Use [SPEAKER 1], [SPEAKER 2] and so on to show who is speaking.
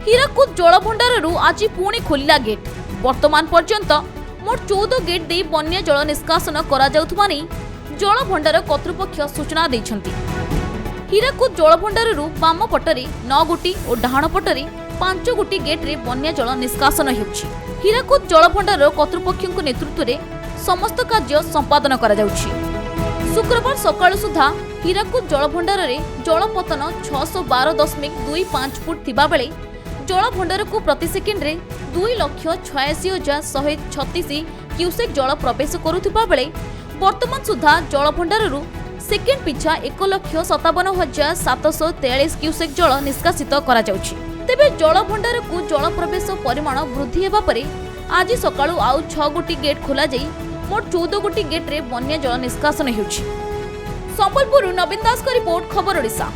[SPEAKER 1] हीराकुद जलभंडारु आज पुणी खोलिला गेट। वर्तमान पर्यंत मोट 14 गेट दे बन्या जल निष्कासन करा जाउथुमा नै जलभंडार कर्तृपक्ष सूचना दैछन्ति। हीराकुद जलभंडारु बाम पटरे 9 गोटी और डाहाण पटरे 5 गोटी गेट रे बन्या जल निष्कासन हेउछि। हीराकुद जलभंडार कर्तृपक्षक नेतृत्व रे समस्त कार्य संपादन करा जाउछि। शुक्रवार सकाळ सुधा हीराकुद जलभंडार रे जलपतन 612.25 फुट थिबा बेले जलभंडार को प्रति सेकेंड रे 2,86,136 क्यूसेक जल प्रवेश करुथिबा बेले वर्तमान सुधा जलभंडारु सेकेंड पिछा 1,57,743 क्यूसेक जल निष्कासित करा जाउछि। तेबे जलभंडार को जल प्रवेश परिमाण वृद्धि हेबा परे आज सकाळु आउ 6 गोटी गेट खोला जाई मोट 14 गोटी गेट रे बन्या जल निष्कासन हेउछि। संबलपुर नवीन दास का रिपोर्ट, खबर ओडिशा।